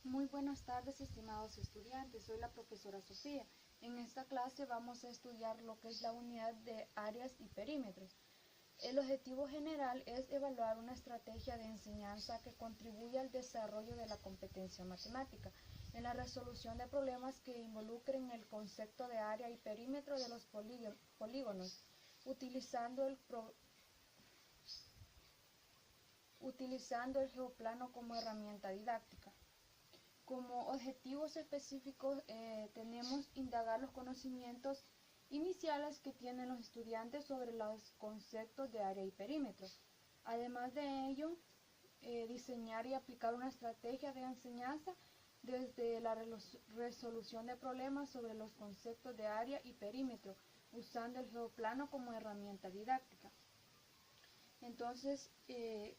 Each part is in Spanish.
Muy buenas tardes, estimados estudiantes. Soy la profesora Sofía. En esta clase vamos a estudiar lo que es la unidad de áreas y perímetros. El objetivo general es evaluar una estrategia de enseñanza que contribuya al desarrollo de la competencia matemática en la resolución de problemas que involucren el concepto de área y perímetro de los polígonos, utilizando el geoplano como herramienta didáctica. Como objetivos específicos tenemos indagar los conocimientos iniciales que tienen los estudiantes sobre los conceptos de área y perímetro. Además de ello, diseñar y aplicar una estrategia de enseñanza desde la resolución de problemas sobre los conceptos de área y perímetro, usando el geoplano como herramienta didáctica. Entonces,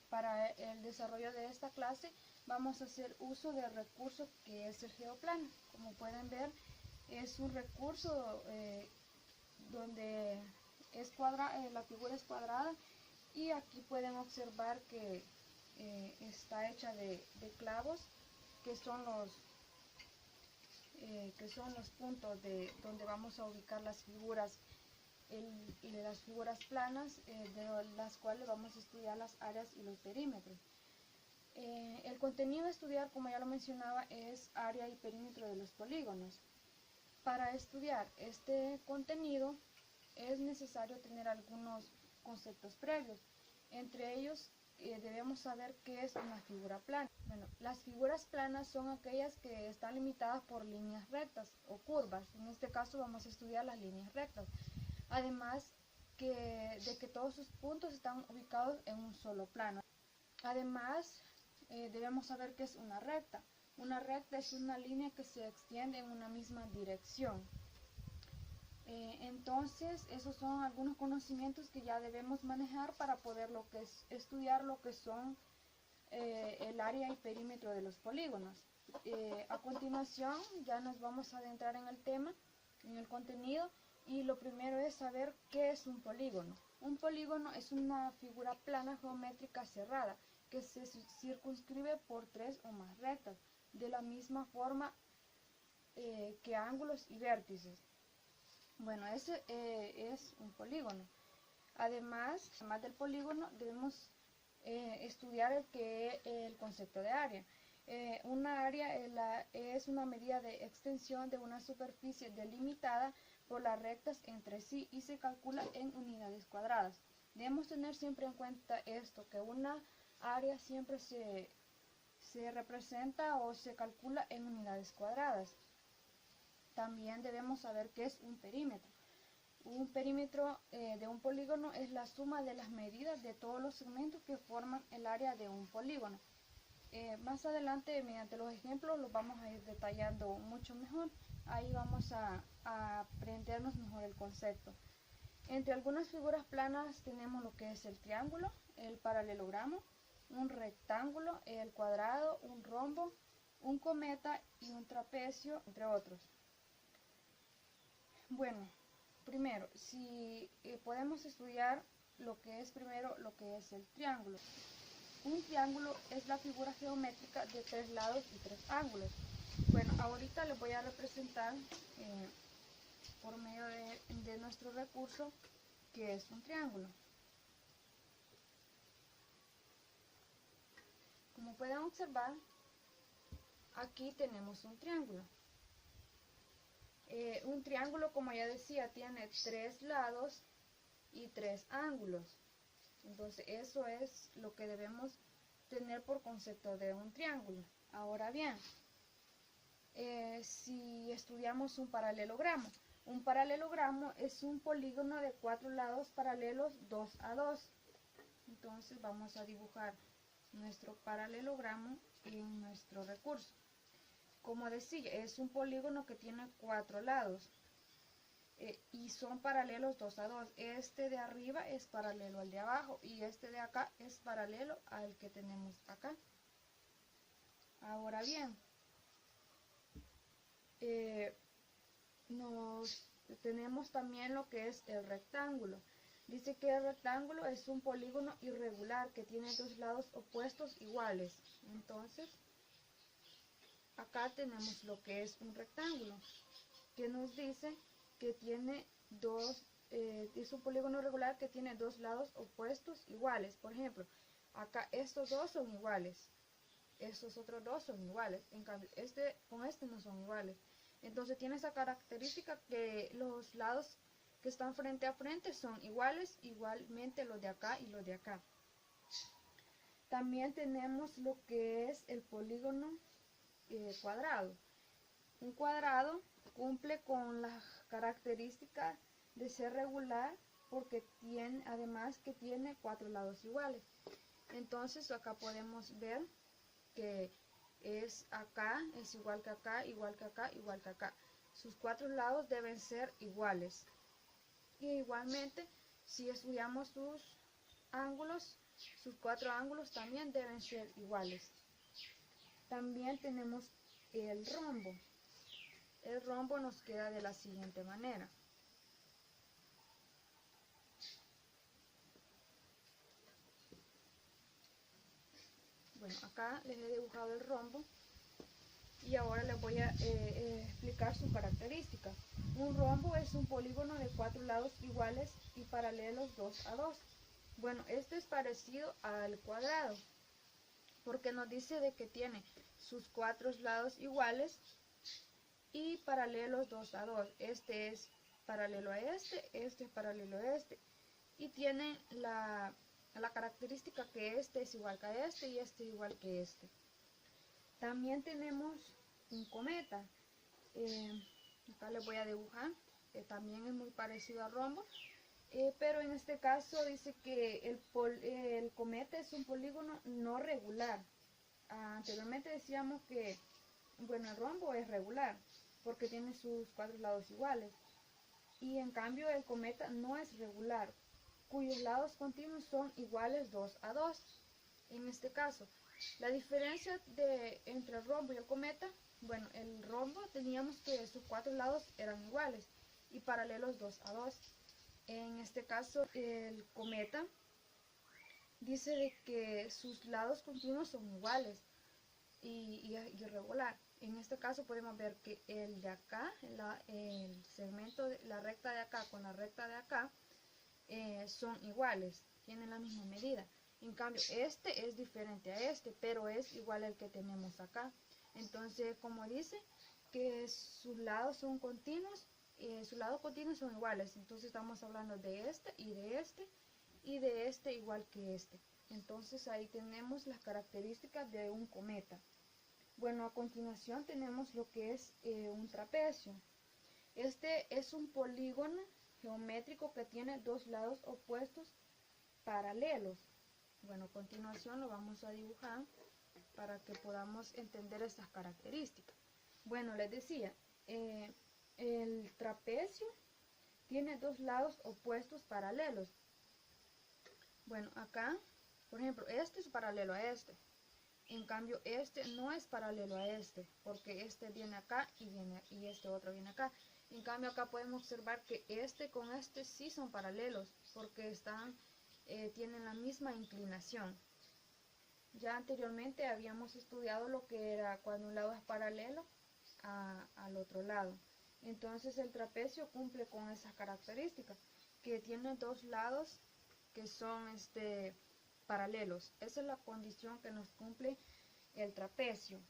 para el desarrollo de esta clase vamos a hacer uso del recurso que es el geoplano. Como pueden ver, es un recurso donde la figura es cuadrada y aquí pueden observar que está hecha de clavos, que son los puntos donde vamos a ubicar las figuras planas, de las cuales vamos a estudiar las áreas y los perímetros. El contenido a estudiar, como ya lo mencionaba, es área y perímetro de los polígonos. Para estudiar este contenido es necesario tener algunos conceptos previos. Entre ellos debemos saber qué es una figura plana. Bueno, las figuras planas son aquellas que están limitadas por líneas rectas o curvas. En este caso vamos a estudiar las líneas rectas. Además de que todos sus puntos están ubicados en un solo plano. Además, debemos saber qué es una recta. Una recta es una línea que se extiende en una misma dirección. Entonces, esos son algunos conocimientos que ya debemos manejar para poder estudiar lo que son el área y perímetro de los polígonos. A continuación, ya nos vamos a adentrar en el tema, en el contenido. Y lo primero es saber qué es un polígono. Un polígono es una figura plana geométrica cerrada que se circunscribe por tres o más rectas, de la misma forma que ángulos y vértices. Bueno, ese es un polígono. Además del polígono, debemos estudiar el concepto de área. Una área es una medida de extensión de una superficie delimitada por las rectas entre sí y se calcula en unidades cuadradas. Debemos tener siempre en cuenta esto, que una área siempre se representa o se calcula en unidades cuadradas. También debemos saber qué es un perímetro. Un perímetro de un polígono es la suma de las medidas de todos los segmentos que forman el área de un polígono. Más adelante, mediante los ejemplos, los vamos a ir detallando mucho mejor. Ahí vamos a aprendernos mejor el concepto. Entre algunas figuras planas tenemos lo que es el triángulo, el paralelogramo, un rectángulo, el cuadrado, un rombo, un cometa y un trapecio, entre otros. Bueno, primero, si podemos estudiar lo que es el triángulo. Un triángulo es la figura geométrica de tres lados y tres ángulos. Bueno, ahorita les voy a representar por medio de nuestro recurso que es un triángulo. Como pueden observar, aquí tenemos un triángulo. Un triángulo, como ya decía, tiene tres lados y tres ángulos. Entonces eso es lo que debemos tener por concepto de un triángulo. Ahora bien, si estudiamos un paralelogramo es un polígono de cuatro lados paralelos 2 a 2. Entonces vamos a dibujar nuestro paralelogramo en nuestro recurso. Como decía, es un polígono que tiene cuatro lados. Y son paralelos 2 a 2. Este de arriba es paralelo al de abajo y este de acá es paralelo al que tenemos acá. Ahora bien, tenemos también lo que es el rectángulo. Dice que el rectángulo es un polígono irregular que tiene dos lados opuestos iguales. Entonces, acá tenemos lo que es un rectángulo, que nos dice que tiene es un polígono regular que tiene dos lados opuestos iguales. Por ejemplo, acá estos dos son iguales, estos otros dos son iguales, en cambio con este no son iguales. Entonces tiene esa característica que los lados que están frente a frente son iguales, igualmente los de acá y los de acá. También tenemos lo que es el polígono cuadrado. Un cuadrado cumple con la característica de ser regular porque tiene, además que tiene cuatro lados iguales. Entonces acá podemos ver que es acá, es igual que acá, igual que acá, igual que acá. Sus cuatro lados deben ser iguales. Y igualmente, si estudiamos sus ángulos, sus cuatro ángulos también deben ser iguales. También tenemos el rombo. El rombo nos queda de la siguiente manera. Bueno, acá les he dibujado el rombo y ahora les voy a explicar sus características. Un rombo es un polígono de cuatro lados iguales y paralelos 2 a 2. Bueno, este es parecido al cuadrado porque nos dice de que tiene sus cuatro lados iguales y paralelos 2 a 2. Este es paralelo a este es paralelo a este. Y tiene la característica que este es igual que a este y este es igual que este. También tenemos un cometa. Acá les voy a dibujar. También es muy parecido al rombo. Pero en este caso dice que el cometa es un polígono no regular. Anteriormente decíamos que, bueno, el rombo es regular porque tiene sus cuatro lados iguales. Y en cambio el cometa no es regular, cuyos lados continuos son iguales 2 a 2. En este caso, la diferencia entre el rombo y el cometa, bueno, el rombo teníamos que sus cuatro lados eran iguales y paralelos 2 a 2. En este caso, el cometa dice de que sus lados continuos son iguales y irregular. En este caso podemos ver que el de acá, el segmento, la recta de acá con la recta de acá son iguales, tienen la misma medida. En cambio este es diferente a este, pero es igual al que tenemos acá. Entonces, como dice que sus lados son continuos, sus lados continuos son iguales. Entonces estamos hablando de este y de este y de este igual que este. Entonces ahí tenemos las características de un cometa. Bueno, a continuación tenemos lo que es un trapecio. Este es un polígono geométrico que tiene dos lados opuestos paralelos. Bueno, a continuación lo vamos a dibujar para que podamos entender estas características. Bueno, les decía, el trapecio tiene dos lados opuestos paralelos. Bueno, acá, por ejemplo, este es paralelo a este. En cambio, este no es paralelo a este, porque este viene acá y este otro viene acá. En cambio, acá podemos observar que este con este sí son paralelos, porque tienen la misma inclinación. Ya anteriormente habíamos estudiado lo que era cuando un lado es paralelo al otro lado. Entonces el trapecio cumple con esas características, que tiene dos lados que son paralelos. Esa es la condición que nos cumple el trapecio.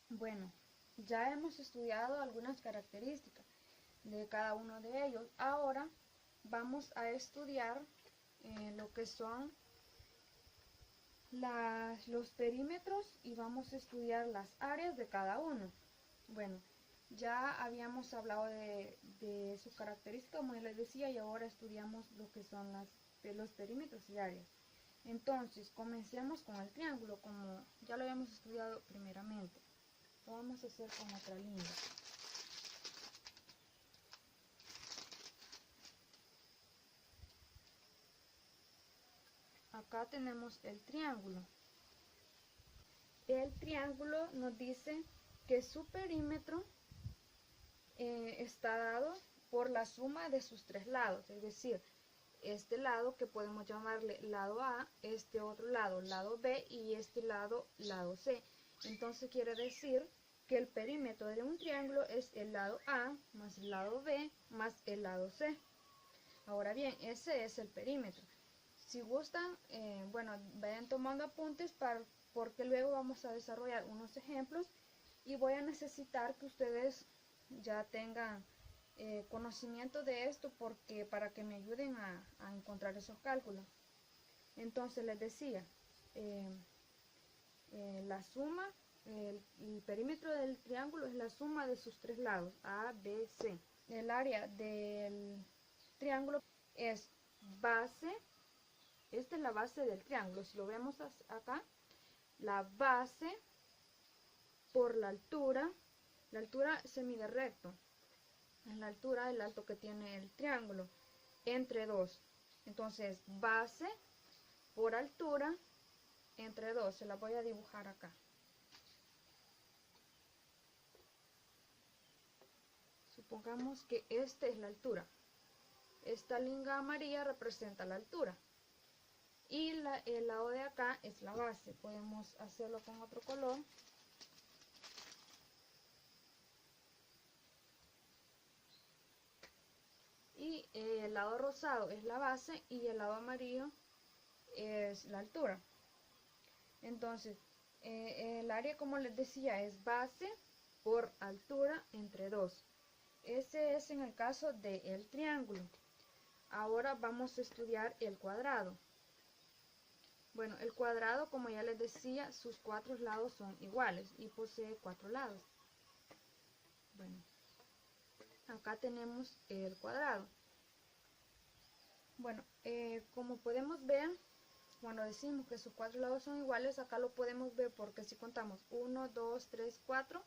Bueno, ya hemos estudiado algunas características de cada uno de ellos. Ahora vamos a estudiar lo que son los perímetros y vamos a estudiar las áreas de cada uno. Bueno, ya habíamos hablado de su característica, como les decía, y ahora estudiamos lo que son los perímetros y áreas. Entonces, comencemos con el triángulo, como ya lo habíamos estudiado primeramente. Lo vamos a hacer con otra línea. Acá tenemos el triángulo. El triángulo nos dice que su perímetro está dado por la suma de sus tres lados, es decir, este lado que podemos llamarle lado A, este otro lado B y este lado C. Entonces quiere decir que el perímetro de un triángulo es el lado A más el lado B más el lado C. Ahora bien, ese es el perímetro. Si gustan, bueno, vayan tomando apuntes porque luego vamos a desarrollar unos ejemplos y voy a necesitar que ustedes ya tengan conocimiento de esto porque para que me ayuden a encontrar esos cálculos. Entonces les decía, la suma, el perímetro del triángulo es la suma de sus tres lados, A, B, C. El área del triángulo es base, esta es la base del triángulo, si lo vemos acá, la base por la altura se mide recto, es la altura, el alto que tiene el triángulo, entre 2. Entonces, base por altura entre 2, se la voy a dibujar acá. Supongamos que esta es la altura. Esta línea amarilla representa la altura. Y el lado de acá es la base. Podemos hacerlo con otro color. Y el lado rosado es la base y el lado amarillo es la altura. Entonces, el área, como les decía, es base por altura entre 2. Ese es en el caso del triángulo. Ahora vamos a estudiar el cuadrado. Bueno, el cuadrado, como ya les decía, sus 4 lados son iguales y posee 4 lados. Bueno, acá tenemos el cuadrado. Bueno, como podemos ver, cuando decimos que sus 4 lados son iguales, acá lo podemos ver porque si contamos 1, 2, 3, 4,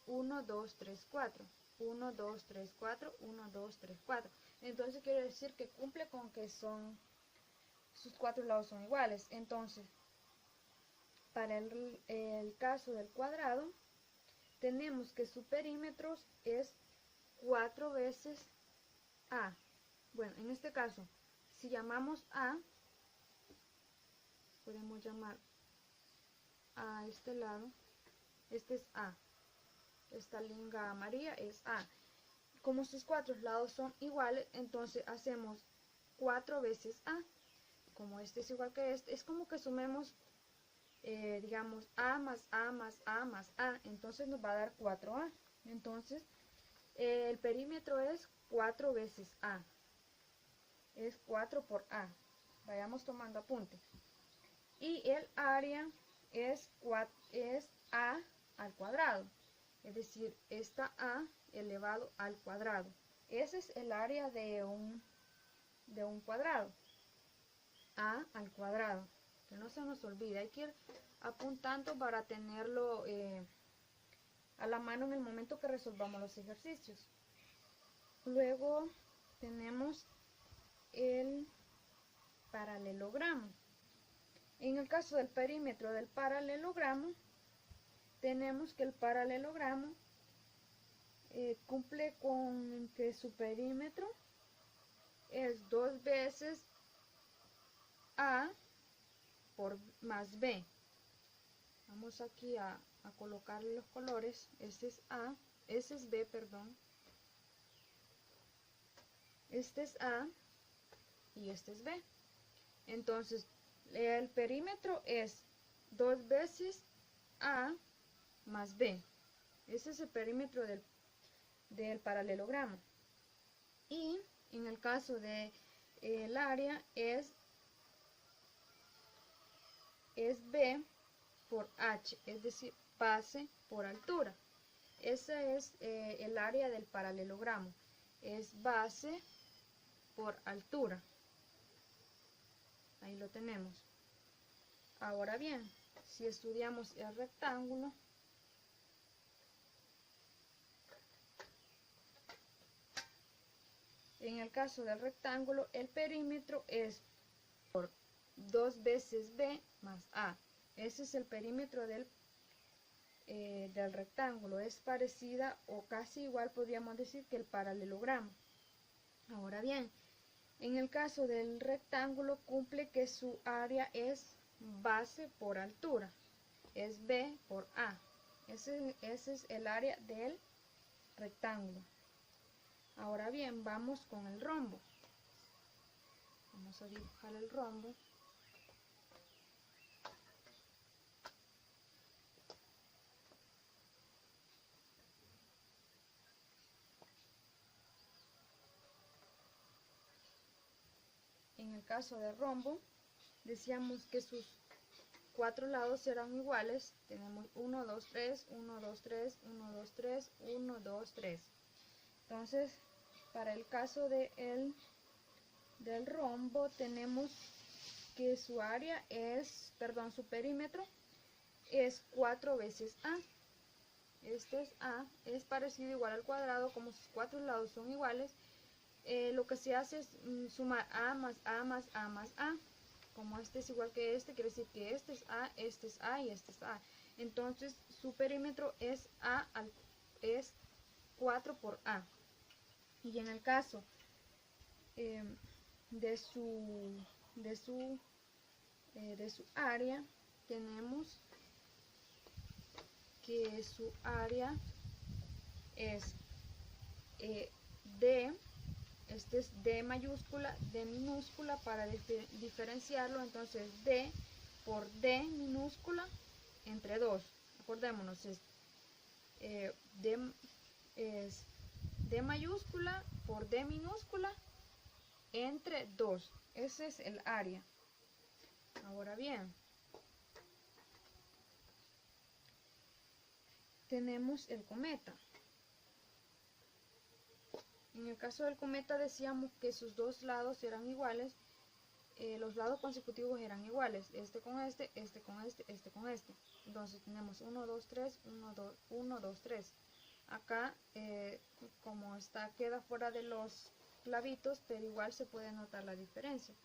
1, 2, 3, 4, 1, 2, 3, 4, 1, 2, 3, 4. Entonces quiere decir que cumple con que sus 4 lados son iguales. Entonces, para el caso del cuadrado, tenemos que su perímetro es 4 veces A. Bueno, en este caso, si llamamos A, podemos llamar a este lado, este es A. Esta línea amarilla es A. Como sus 4 lados son iguales, entonces hacemos 4 veces A. Como este es igual que este, es como que sumemos, digamos, A más A más A más A. Entonces nos va a dar 4A. Entonces, el perímetro es 4 veces A. Es 4 por A. Vayamos tomando apunte. Y el área es A al cuadrado. Es decir, esta A elevado al cuadrado. Ese es el área de un cuadrado. A al cuadrado. Que no se nos olvide. Hay que ir apuntando para tenerlo a la mano en el momento que resolvamos los ejercicios. Luego tenemos el paralelogramo. En el caso del perímetro del paralelogramo, tenemos que el paralelogramo cumple con que su perímetro es 2 veces A por más B. Vamos aquí a colocarle los colores. Este es A, este es B, perdón. Este es A y este es B. Entonces, el perímetro es 2 veces A más B. Ese es el perímetro del paralelogramo. Y en el caso de el área es B por H, es decir, base por altura. Ese es el área del paralelogramo. Es base por altura. Ahí lo tenemos. Ahora bien, si estudiamos el rectángulo, en el caso del rectángulo, el perímetro es por 2 veces B más A. Ese es el perímetro del rectángulo. Es parecida o casi igual, podríamos decir, que el paralelogramo. Ahora bien, en el caso del rectángulo cumple que su área es base por altura. Es B por A. Ese es el área del rectángulo. Ahora bien, vamos con el rombo. Vamos a dibujar el rombo. En el caso del rombo, decíamos que sus 4 lados serán iguales. Tenemos 1, 2, 3, 1, 2, 3, 1, 2, 3, 1, 2, 3. Entonces, para el caso del rombo, tenemos que su área es, perdón, su perímetro es 4 veces A. Este es A, es parecido igual al cuadrado, como sus 4 lados son iguales. Lo que se hace es sumar A más A más A más A. Como este es igual que este, quiere decir que este es A y este es A. Entonces su perímetro es es 4 por A. Y en el caso de su área, tenemos que su área es D. Este es D mayúscula, D minúscula para diferenciarlo. Entonces D por D minúscula entre 2. Acordémonos, es D mayúscula por D minúscula entre 2. Ese es el área. Ahora bien, tenemos el cometa. En el caso del cometa decíamos que sus 2 lados eran iguales, los lados consecutivos eran iguales, este con este, este con este, este con este. Entonces tenemos 1, 2, 3, 1, 2, 3. Acá, como queda fuera de los clavitos, pero igual se puede notar la diferencia,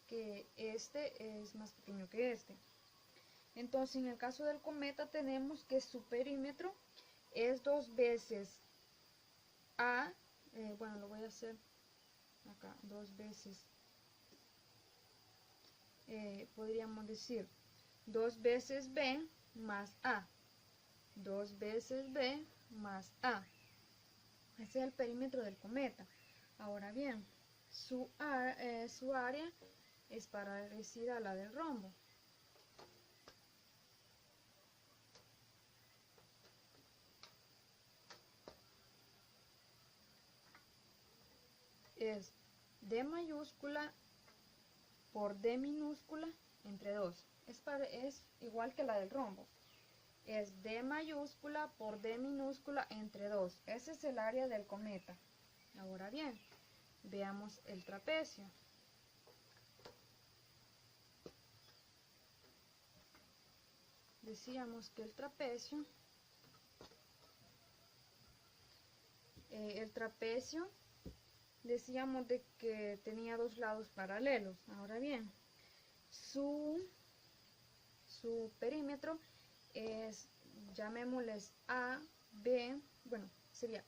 que este es más pequeño que este. Entonces en el caso del cometa tenemos que su perímetro es 2 veces A. Bueno, lo voy a hacer acá, 2 veces, podríamos decir 2 veces B más A, 2 veces B más A. Ese es el perímetro del cometa. Ahora bien, su área es parecida a la del rombo. Es D mayúscula por D minúscula entre 2. Es igual que la del rombo. Es D mayúscula por D minúscula entre 2. Ese es el área del cometa. Ahora bien, veamos el trapecio. Decíamos que el trapecio decíamos de que tenía 2 lados paralelos. Ahora bien, su perímetro es, llamémosles A, B, bueno, sería,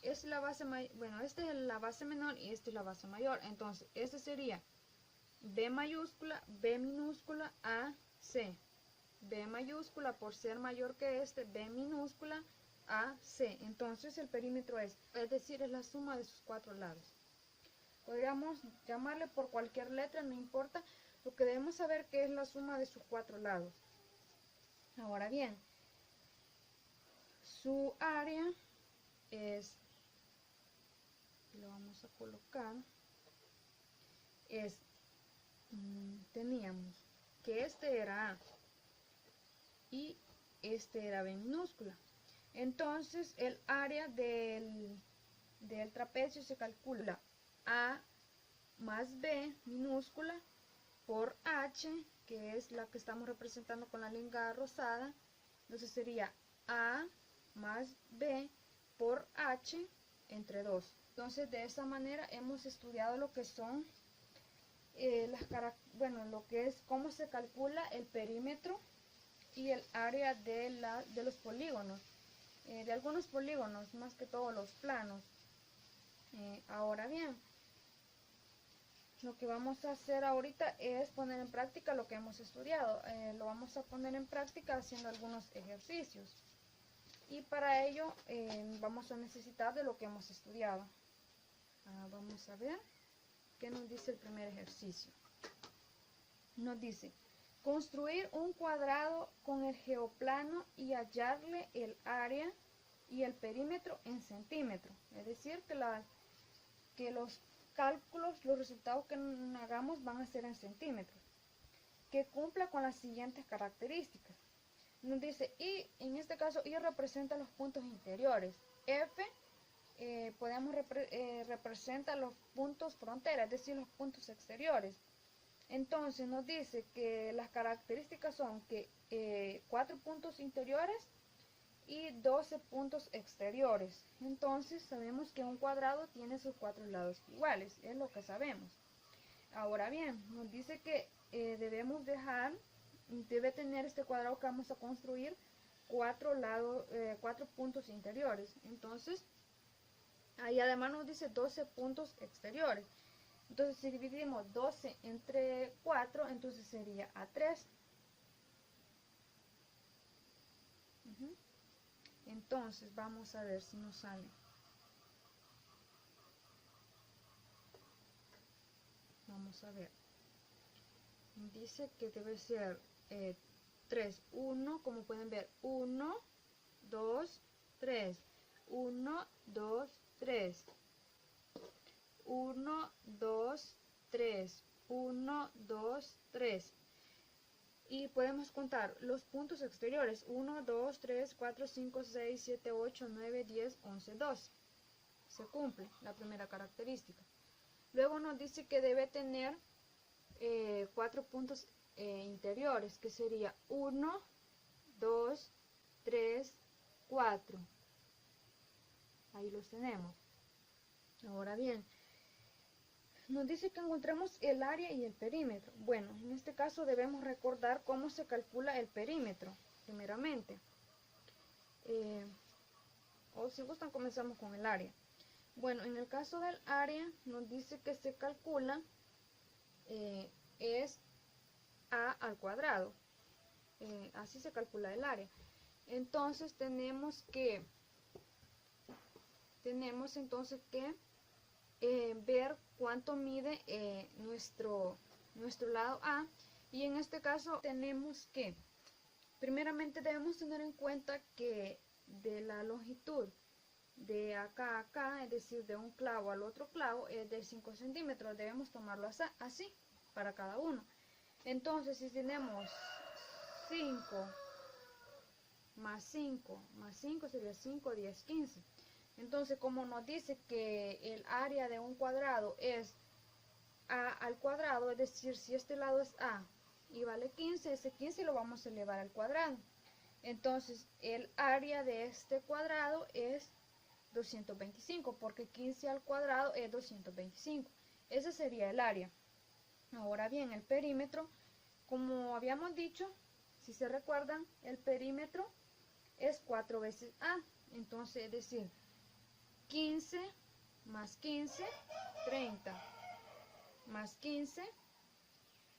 es la base bueno, esta es la base menor y esta es la base mayor. Entonces, este sería B mayúscula, B minúscula, A, C. B mayúscula por ser mayor que este, B minúscula, A, C. Entonces el perímetro es decir, es la suma de sus 4 lados. Podríamos llamarle por cualquier letra, no importa. Lo que debemos saber que es la suma de sus 4 lados. Ahora bien, su área es, lo vamos a colocar, es, teníamos que este era A y este era B minúscula. Entonces el área del trapecio se calcula A más B minúscula por H, que es la que estamos representando con la línea rosada. Entonces sería A más B por H entre 2. Entonces de esa manera hemos estudiado lo que son lo que es cómo se calcula el perímetro y el área de los polígonos, de algunos polígonos, más que todos los planos. Ahora bien, lo que vamos a hacer ahorita es poner en práctica lo que hemos estudiado. Lo vamos a poner en práctica haciendo algunos ejercicios. Y para ello vamos a necesitar de lo que hemos estudiado. Vamos a ver qué nos dice el primer ejercicio. Nos dice, construir un cuadrado con el geoplano y hallarle el área y el perímetro en centímetros. Es decir, que los cálculos, los resultados que hagamos van a ser en centímetros. Que cumpla con las siguientes características. Nos dice, y en este caso, y representa los puntos interiores. F representa los puntos frontera, es decir, los puntos exteriores. Entonces nos dice que las características son que 4 puntos interiores y 12 puntos exteriores. Entonces sabemos que un cuadrado tiene sus 4 lados iguales, es lo que sabemos. Ahora bien, nos dice que debe tener este cuadrado que vamos a construir 4 puntos interiores. Entonces, ahí además nos dice 12 puntos exteriores. Entonces, si dividimos 12 entre 4, entonces sería A3. Entonces, vamos a ver si nos sale. Vamos a ver. Dice que debe ser 3, 1, como pueden ver, 1, 2, 3, 1, 2, 3, 1, 2, 3, 1, 2, 3. Y podemos contar los puntos exteriores, 1, 2, 3, 4, 5, 6, 7, 8, 9, 10, 11, 12. Se cumple la primera característica. Luego nos dice que debe tener 4 puntos interiores, que sería 1, 2, 3, 4. Ahí los tenemos. Ahora bien, nos dice que encontremos el área y el perímetro. Bueno, en este caso debemos recordar cómo se calcula el perímetro, primeramente. O si gustan, comenzamos con el área. Bueno, en el caso del área, nos dice que se calcula es A al cuadrado. Así se calcula el área. Entonces tenemos entonces que ver cuánto mide nuestro lado A, y en este caso tenemos que primeramente debemos tener en cuenta que de la longitud de acá a acá, es decir, de un clavo al otro clavo, es de 5 centímetros. Debemos tomarlo así para cada uno. Entonces, si tenemos 5 más 5 más 5 sería 5, 10, 15. Entonces, como nos dice que el área de un cuadrado es A al cuadrado, es decir, si este lado es A y vale 15, ese 15 lo vamos a elevar al cuadrado. Entonces, el área de este cuadrado es 225, porque 15 al cuadrado es 225. Ese sería el área. Ahora bien, el perímetro, como habíamos dicho, si se recuerdan, el perímetro es 4 veces A. Entonces, es decir, 15 más 15, 30, más 15,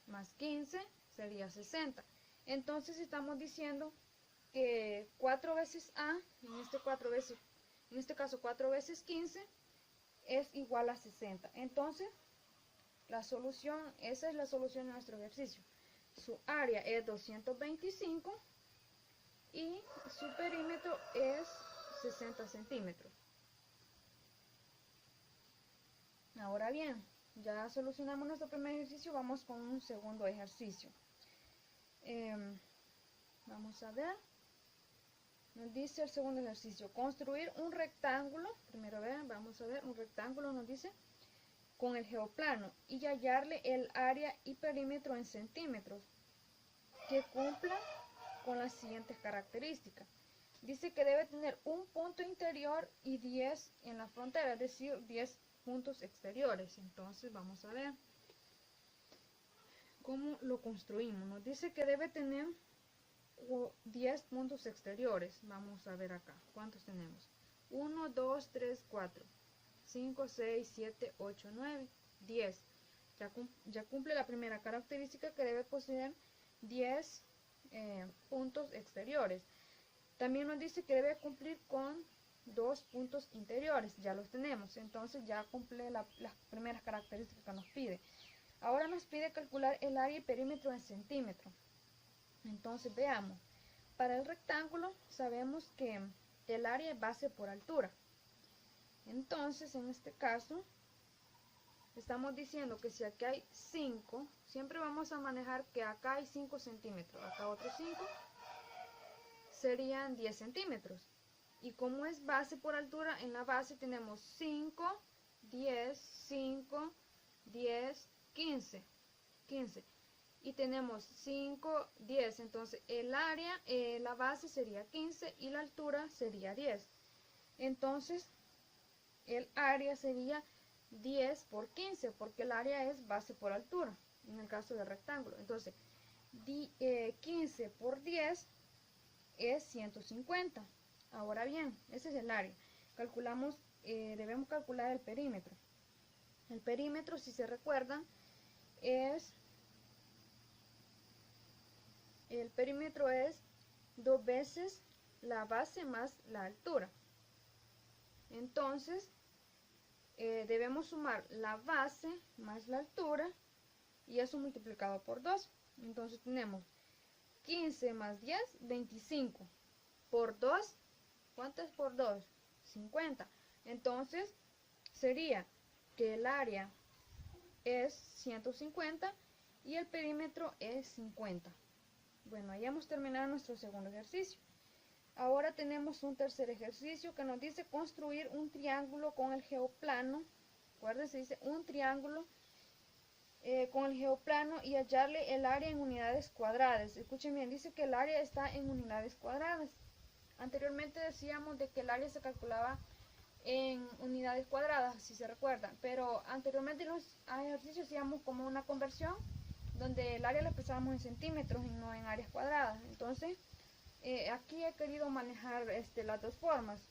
más 15 sería 60. Entonces estamos diciendo que 4 veces A, en este caso 4 veces 15, es igual a 60. Entonces, esa es la solución de nuestro ejercicio. Su área es 225 y su perímetro es 60 centímetros. Ahora bien, ya solucionamos nuestro primer ejercicio, vamos con un segundo ejercicio. Vamos a ver. Nos dice el segundo ejercicio, construir un rectángulo. Primero vamos a ver, un rectángulo nos dice, con el geoplano y hallarle el área y perímetro en centímetros, que cumpla con las siguientes características. Dice que debe tener un punto interior y 10 en la frontera, es decir, 10 puntos exteriores. Entonces vamos a ver cómo lo construimos. Nos dice que debe tener 10 puntos exteriores. Vamos a ver acá cuántos tenemos. 1, 2, 3, 4, 5, 6, 7, 8, 9, 10. Ya cumple la primera característica, que debe poseer 10 puntos exteriores. También nos dice que debe cumplir con 2 puntos interiores, ya los tenemos, entonces ya cumple las primeras características que nos pide. Ahora nos pide calcular el área y perímetro en centímetros. Entonces veamos, para el rectángulo sabemos que el área es base por altura. Entonces en este caso estamos diciendo que si aquí hay 5, siempre vamos a manejar que acá hay 5 centímetros, acá otros 5, serían 10 centímetros. Y como es base por altura, en la base tenemos 5, 10, 5, 10, 15. Y tenemos 5, 10. Entonces el área, la base sería 15 y la altura sería 10. Entonces el área sería 10 por 15, porque el área es base por altura, en el caso del rectángulo. Entonces 15 por 10 es 150. Ahora bien, ese es el área. Calculamos, debemos calcular el perímetro. El perímetro, si se recuerdan, el perímetro es 2 veces la base más la altura. Entonces, debemos sumar la base más la altura y eso multiplicado por 2. Entonces tenemos 15 más 10, 25. Por 2, ¿cuánto es por 2? 50. Entonces, sería que el área es 150 y el perímetro es 50. Bueno, ahí hemos terminado nuestro segundo ejercicio. Ahora tenemos un tercer ejercicio que nos dice construir un triángulo con el geoplano. Acuérdense, dice un triángulo con el geoplano y hallarle el área en unidades cuadradas. Escuchen bien, dice que el área está en unidades cuadradas. Anteriormente decíamos de que el área se calculaba en unidades cuadradas, si se recuerdan, pero anteriormente en los ejercicios hacíamos como una conversión donde el área la expresábamos en centímetros y no en áreas cuadradas. Entonces aquí he querido manejar las dos formas,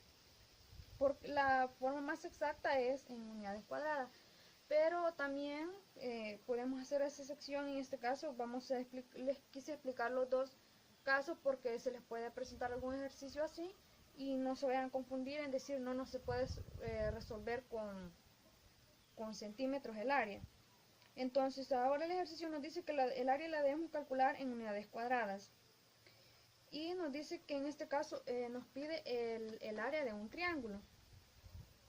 porque la forma más exacta es en unidades cuadradas, pero también podemos hacer esa sección. En este caso les quise explicar los dos casos porque se les puede presentar algún ejercicio así y no se vayan a confundir en decir no se puede resolver con centímetros el área. Entonces ahora el ejercicio nos dice que el área la debemos calcular en unidades cuadradas y nos dice que en este caso nos pide el área de un triángulo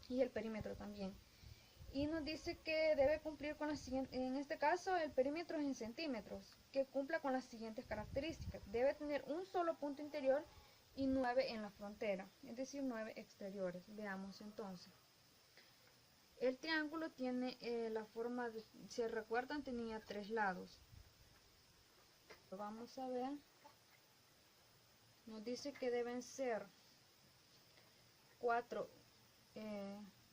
y el perímetro también. Y nos dice que debe cumplir con las siguientes, en este caso el perímetro es en centímetros, que cumpla con las siguientes características. Debe tener un solo punto interior y 9 en la frontera, es decir, 9 exteriores. Veamos entonces. El triángulo tiene la forma de, si recuerdan, tenía 3 lados. Vamos a ver. Nos dice que deben ser 4.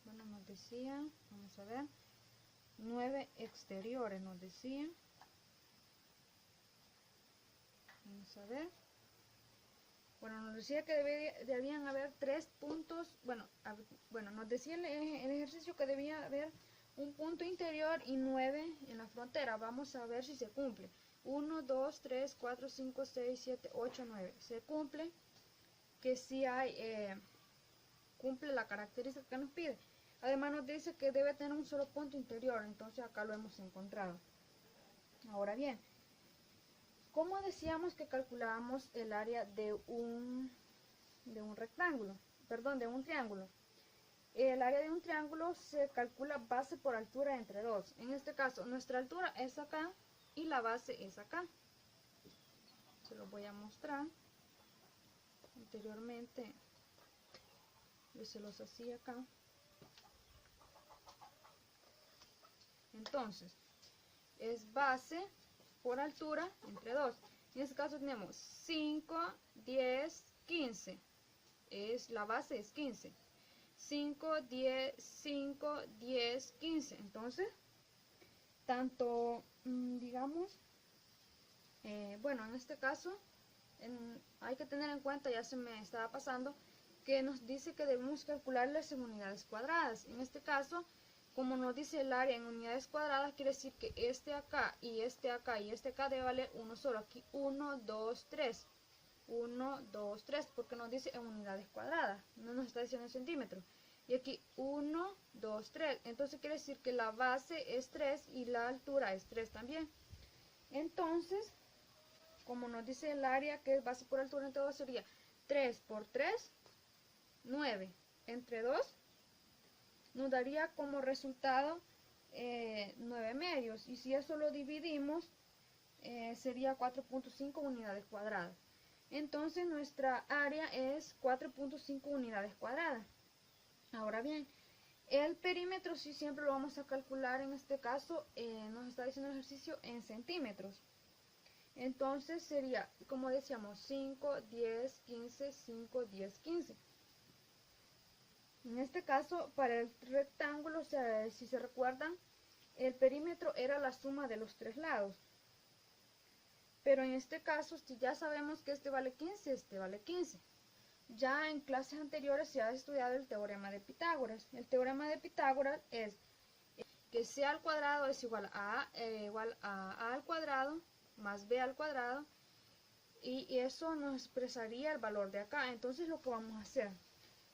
Bueno, nos decía, vamos a ver, 9 exteriores nos decía. Vamos a ver. Bueno, nos decía que debían haber 3 puntos. Bueno, nos decía el ejercicio que debía haber un punto interior y 9 en la frontera. Vamos a ver si se cumple. 1, 2, 3, 4, 5, 6, 7, 8, 9. Se cumple, que sí hay, cumple la característica que nos pide. Además nos dice que debe tener un solo punto interior, entonces acá lo hemos encontrado. Ahora bien, ¿cómo decíamos que calculábamos el área de un rectángulo? Perdón, de un triángulo. El área de un triángulo se calcula base por altura entre 2. En este caso, nuestra altura es acá y la base es acá. Se los voy a mostrar. Anteriormente, yo se los hacía acá. Entonces, es base por altura entre 2. En este caso tenemos 5, 10, 15. La base es 15. 5, 10, 15. Entonces, tanto, digamos, bueno, en este caso, hay que tener en cuenta, ya se me estaba pasando, que nos dice que debemos calcularlas en unidades cuadradas. En este caso, como nos dice el área en unidades cuadradas, quiere decir que este acá y este acá y este acá debe valer uno solo. Aquí 1, 2, 3. 1, 2, 3, porque nos dice en unidades cuadradas, no nos está diciendo en centímetros. Y aquí 1, 2, 3, entonces quiere decir que la base es 3 y la altura es 3 también. Entonces, como nos dice el área que es base por altura, entonces sería 3 por 3, 9, entre 2, nos daría como resultado 9 medios. Y si eso lo dividimos, sería 4.5 unidades cuadradas. Entonces nuestra área es 4.5 unidades cuadradas. Ahora bien, el perímetro sí siempre lo vamos a calcular, en este caso nos está diciendo el ejercicio en centímetros. Entonces sería, como decíamos, 5, 10, 15, 5, 10, 15. En este caso, para el rectángulo, o sea, si se recuerdan, el perímetro era la suma de los tres lados. Pero en este caso, si ya sabemos que este vale 15, este vale 15. Ya en clases anteriores se ha estudiado el teorema de Pitágoras. El teorema de Pitágoras es que c al cuadrado es igual a a al cuadrado más b al cuadrado, y eso nos expresaría el valor de acá. Entonces lo que vamos a hacer,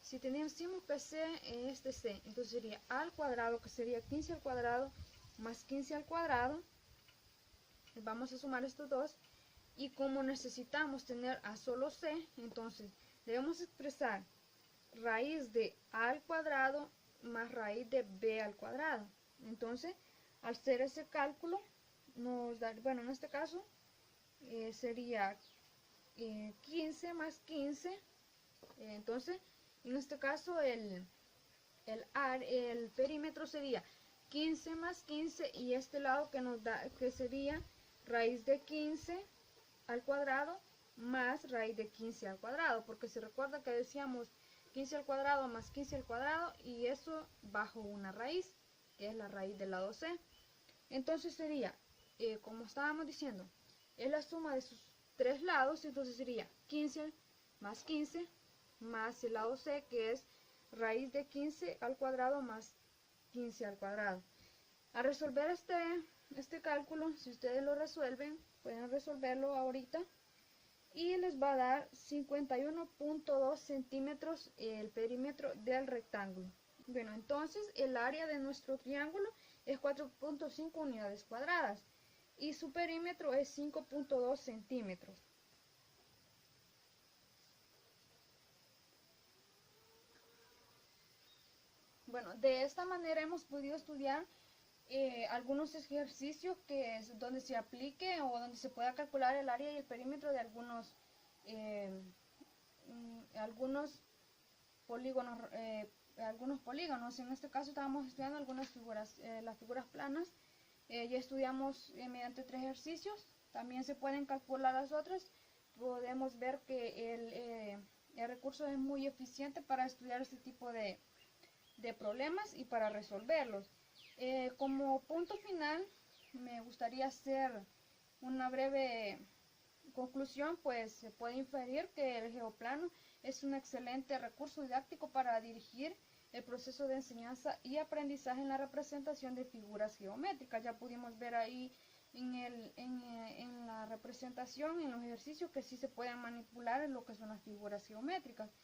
si tenemos que c es de c, entonces sería a al cuadrado, que sería 15 al cuadrado más 15 al cuadrado. Vamos a sumar estos dos, y como necesitamos tener a solo c, entonces debemos expresar raíz de a al cuadrado más raíz de b al cuadrado. Entonces, al hacer ese cálculo, nos da, bueno, en este caso sería 15 más 15. Entonces, en este caso el perímetro sería 15 más 15, y este lado que nos da, que sería raíz de 15 al cuadrado más raíz de 15 al cuadrado, porque se recuerda que decíamos 15 al cuadrado más 15 al cuadrado, y eso bajo una raíz, que es la raíz del lado c. Entonces sería, como estábamos diciendo, es la suma de sus tres lados, entonces sería 15 más 15 más el lado c, que es raíz de 15 al cuadrado más 15 al cuadrado. Al resolver este cálculo, si ustedes lo resuelven, pueden resolverlo ahorita, y les va a dar 51.2 centímetros el perímetro del rectángulo. Bueno, entonces el área de nuestro triángulo es 4.5 unidades cuadradas y su perímetro es 5.2 centímetros. Bueno, de esta manera hemos podido estudiar algunos ejercicios que es donde se aplique o donde se pueda calcular el área y el perímetro de algunos polígonos. En este caso estábamos estudiando algunas figuras, las figuras planas. Ya estudiamos mediante 3 ejercicios. También se pueden calcular las otras. Podemos ver que el recurso es muy eficiente para estudiar este tipo de problemas y para resolverlos. Como punto final, me gustaría hacer una breve conclusión. Pues se puede inferir que el geoplano es un excelente recurso didáctico para dirigir el proceso de enseñanza y aprendizaje en la representación de figuras geométricas. Ya pudimos ver ahí en la representación, en los ejercicios, que sí se pueden manipular en lo que son las figuras geométricas.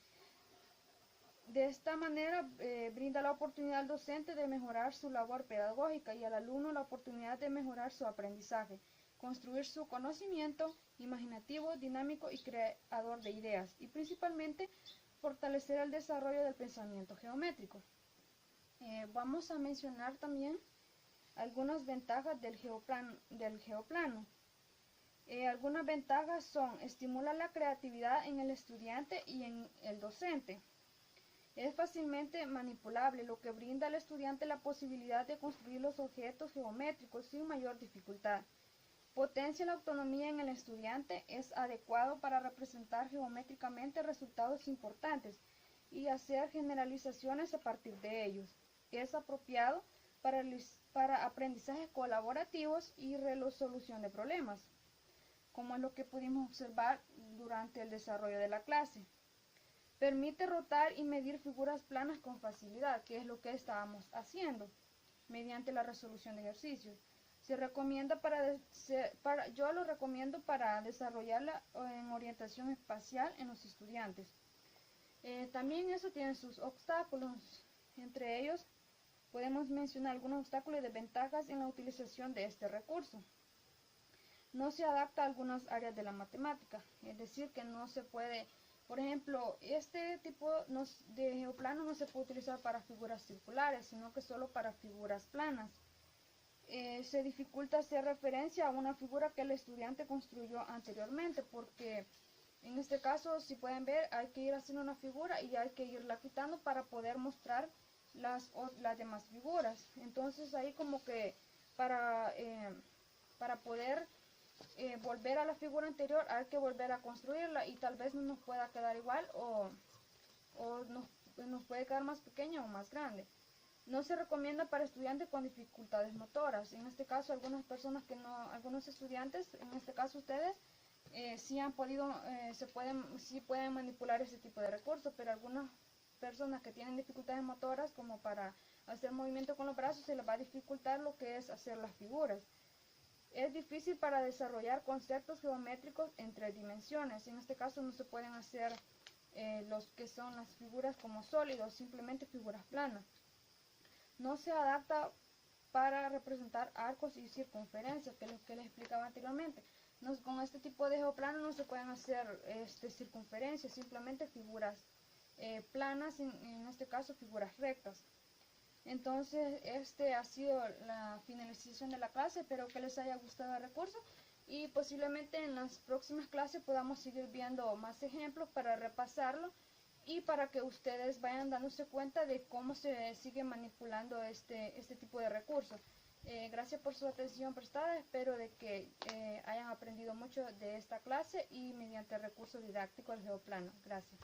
De esta manera brinda la oportunidad al docente de mejorar su labor pedagógica y al alumno la oportunidad de mejorar su aprendizaje, construir su conocimiento imaginativo, dinámico y creador de ideas, y principalmente fortalecer el desarrollo del pensamiento geométrico. Vamos a mencionar también algunas ventajas del geoplano. Algunas ventajas son: estimula la creatividad en el estudiante y en el docente. Es fácilmente manipulable, lo que brinda al estudiante la posibilidad de construir los objetos geométricos sin mayor dificultad. Potencia la autonomía en el estudiante, es adecuado para representar geométricamente resultados importantes y hacer generalizaciones a partir de ellos. Es apropiado para aprendizajes colaborativos y resolución de problemas, como es lo que pudimos observar durante el desarrollo de la clase. Permite rotar y medir figuras planas con facilidad, que es lo que estábamos haciendo mediante la resolución de ejercicios. Se recomienda yo lo recomiendo para desarrollarla en orientación espacial en los estudiantes. También eso tiene sus obstáculos. Entre ellos podemos mencionar algunos obstáculos y desventajas en la utilización de este recurso. No se adapta a algunas áreas de la matemática, es decir, que no se puede, por ejemplo, este tipo de geoplano no se puede utilizar para figuras circulares, sino que solo para figuras planas. Se dificulta hacer referencia a una figura que el estudiante construyó anteriormente, porque en este caso, si pueden ver, hay que ir haciendo una figura y hay que irla quitando para poder mostrar las demás figuras. Entonces ahí como que para poder volver a la figura anterior hay que volver a construirla y tal vez no nos pueda quedar igual o nos puede quedar más pequeña o más grande. No se recomienda para estudiantes con dificultades motoras. En este caso, algunos estudiantes, en este caso ustedes, sí han podido, sí pueden manipular ese tipo de recursos, pero algunas personas que tienen dificultades motoras, como para hacer movimiento con los brazos, se les va a dificultar lo que es hacer las figuras. Es difícil para desarrollar conceptos geométricos en 3 dimensiones. En este caso no se pueden hacer los que son las figuras como sólidos, simplemente figuras planas. No se adapta para representar arcos y circunferencias, que es lo que les explicaba anteriormente. Con este tipo de geoplano no se pueden hacer circunferencias, simplemente figuras planas, en este caso figuras rectas. Entonces, este ha sido la finalización de la clase. Espero que les haya gustado el recurso y posiblemente en las próximas clases podamos seguir viendo más ejemplos para repasarlo y para que ustedes vayan dándose cuenta de cómo se sigue manipulando este tipo de recursos. Gracias por su atención prestada. Espero de que hayan aprendido mucho de esta clase y mediante el recurso didáctico del geoplano. Gracias.